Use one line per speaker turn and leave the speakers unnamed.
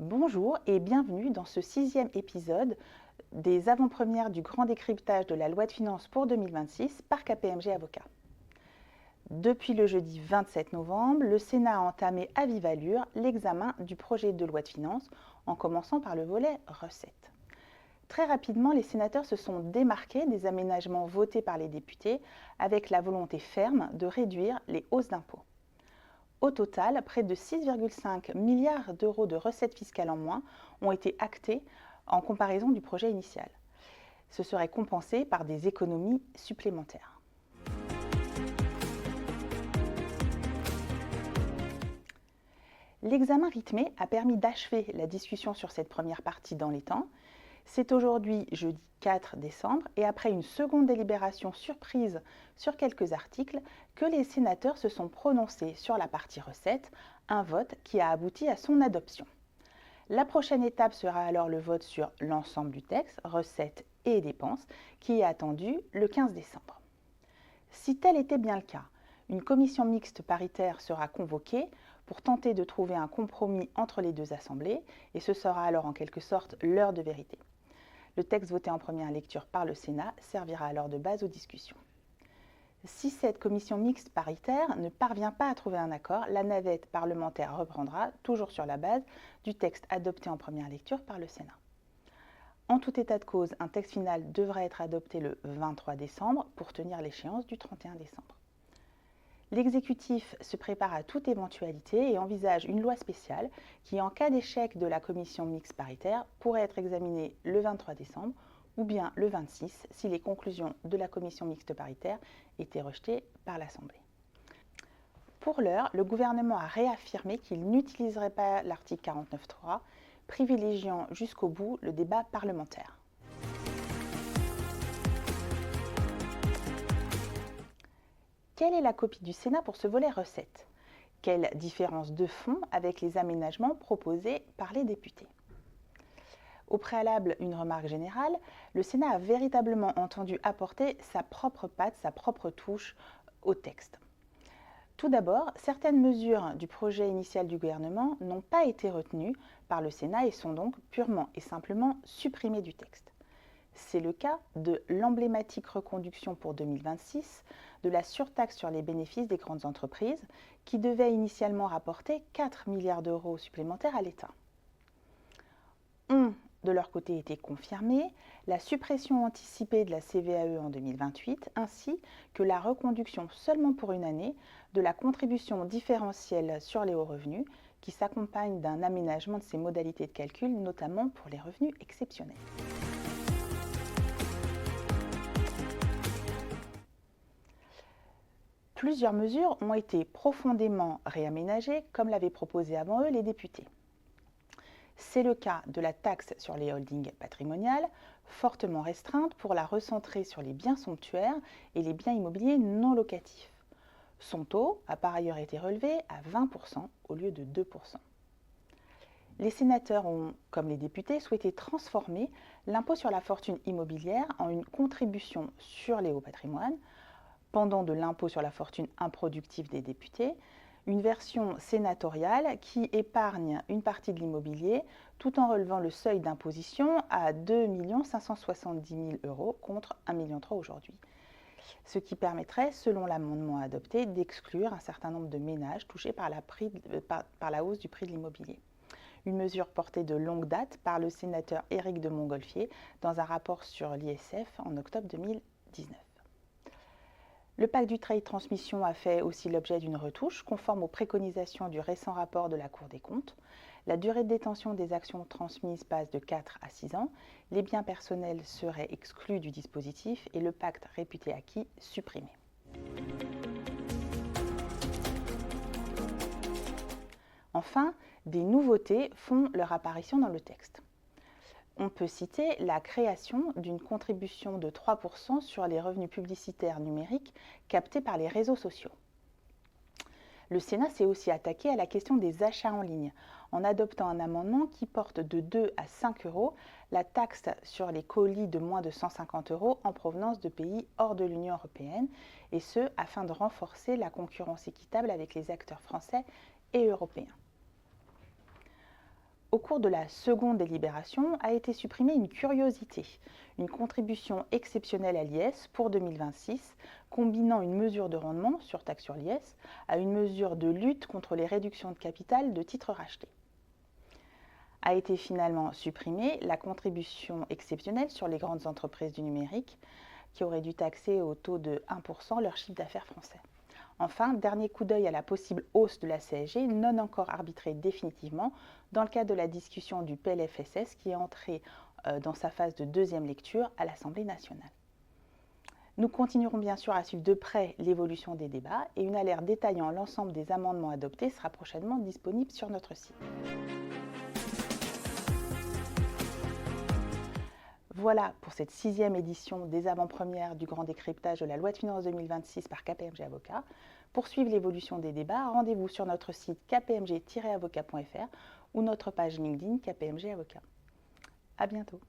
Bonjour et bienvenue dans ce 6e épisode des avant-premières du grand décryptage de la loi de finances pour 2026 par KPMG Avocats. Depuis le jeudi 27 novembre, le Sénat a entamé à vive allure l'examen du projet de loi de finances en commençant par le volet recettes. Très rapidement, les sénateurs se sont démarqués des aménagements votés par les députés avec la volonté ferme de réduire les hausses d'impôts. Au total, près de 6,5 milliards d'euros de recettes fiscales en moins ont été actés en comparaison du projet initial. Ce serait compensé par des économies supplémentaires. L'examen rythmé a permis d'achever la discussion sur cette première partie dans les temps. C'est aujourd'hui jeudi 4 décembre et après une seconde délibération surprise sur quelques articles que les sénateurs se sont prononcés sur la partie recettes, un vote qui a abouti à son adoption. La prochaine étape sera alors le vote sur l'ensemble du texte, recettes et dépenses, qui est attendu le 15 décembre. Si tel était bien le cas, une commission mixte paritaire sera convoquée pour tenter de trouver un compromis entre les deux assemblées et ce sera alors en quelque sorte l'heure de vérité. Le texte voté en première lecture par le Sénat servira alors de base aux discussions. Si cette commission mixte paritaire ne parvient pas à trouver un accord, la navette parlementaire reprendra, toujours sur la base du texte adopté en première lecture par le Sénat. En tout état de cause, un texte final devra être adopté le 23 décembre pour tenir l'échéance du 31 décembre. L'exécutif se prépare à toute éventualité et envisage une loi spéciale qui, en cas d'échec de la commission mixte paritaire, pourrait être examinée le 23 décembre ou bien le 26 si les conclusions de la commission mixte paritaire étaient rejetées par l'Assemblée. Pour l'heure, le gouvernement a réaffirmé qu'il n'utiliserait pas l'article 49.3, privilégiant jusqu'au bout le débat parlementaire. Quelle est la copie du Sénat pour ce volet recettes? Quelle différence de fond avec les aménagements proposés par les députés? Au préalable, une remarque générale, le Sénat a véritablement entendu apporter sa propre patte, sa propre touche au texte. Tout d'abord, certaines mesures du projet initial du gouvernement n'ont pas été retenues par le Sénat et sont donc purement et simplement supprimées du texte. C'est le cas de l'emblématique reconduction pour 2026 de la surtaxe sur les bénéfices des grandes entreprises qui devait initialement rapporter 4 milliards d'euros supplémentaires à l'État. Ont de leur côté été confirmés la suppression anticipée de la CVAE en 2028 ainsi que la reconduction seulement pour une année de la contribution différentielle sur les hauts revenus qui s'accompagne d'un aménagement de ses modalités de calcul, notamment pour les revenus exceptionnels. Plusieurs mesures ont été profondément réaménagées, comme l'avaient proposé avant eux les députés. C'est le cas de la taxe sur les holdings patrimoniales, fortement restreinte pour la recentrer sur les biens somptuaires et les biens immobiliers non locatifs. Son taux a par ailleurs été relevé à 20% au lieu de 2%. Les sénateurs ont, comme les députés, souhaité transformer l'impôt sur la fortune immobilière en une contribution sur les hauts patrimoines, pendant de l'impôt sur la fortune improductive des députés, une version sénatoriale qui épargne une partie de l'immobilier tout en relevant le seuil d'imposition à 2 570 000 euros contre 1,3 million aujourd'hui. Ce qui permettrait, selon l'amendement adopté, d'exclure un certain nombre de ménages touchés par la hausse du prix de l'immobilier. Une mesure portée de longue date par le sénateur Éric de Montgolfier dans un rapport sur l'ISF en octobre 2019. Le pacte du trade transmission a fait aussi l'objet d'une retouche conforme aux préconisations du récent rapport de la Cour des comptes. La durée de détention des actions transmises passe de 4 à 6 ans, les biens personnels seraient exclus du dispositif et le pacte réputé acquis supprimé. Enfin, des nouveautés font leur apparition dans le texte. On peut citer la création d'une contribution de 3% sur les revenus publicitaires numériques captés par les réseaux sociaux. Le Sénat s'est aussi attaqué à la question des achats en ligne en adoptant un amendement qui porte de 2 à 5 euros la taxe sur les colis de moins de 150 euros en provenance de pays hors de l'Union européenne, et ce afin de renforcer la concurrence équitable avec les acteurs français et européens. Au cours de la seconde délibération a été supprimée une curiosité, une contribution exceptionnelle à l'IS pour 2026, combinant une mesure de rendement, surtaxe sur l'IS, à une mesure de lutte contre les réductions de capital de titres rachetés. A été finalement supprimée la contribution exceptionnelle sur les grandes entreprises du numérique, qui auraient dû taxer au taux de 1% leur chiffre d'affaires français. Enfin, dernier coup d'œil à la possible hausse de la CSG, non encore arbitrée définitivement, dans le cadre de la discussion du PLFSS qui est entré dans sa phase de deuxième lecture à l'Assemblée nationale. Nous continuerons bien sûr à suivre de près l'évolution des débats et une alerte détaillant l'ensemble des amendements adoptés sera prochainement disponible sur notre site. Voilà pour cette 6e édition des avant-premières du grand décryptage de la loi de finances 2026 par KPMG Avocats. Pour suivre l'évolution des débats, rendez-vous sur notre site kpmg-avocat.fr ou notre page LinkedIn KPMG Avocats. À bientôt.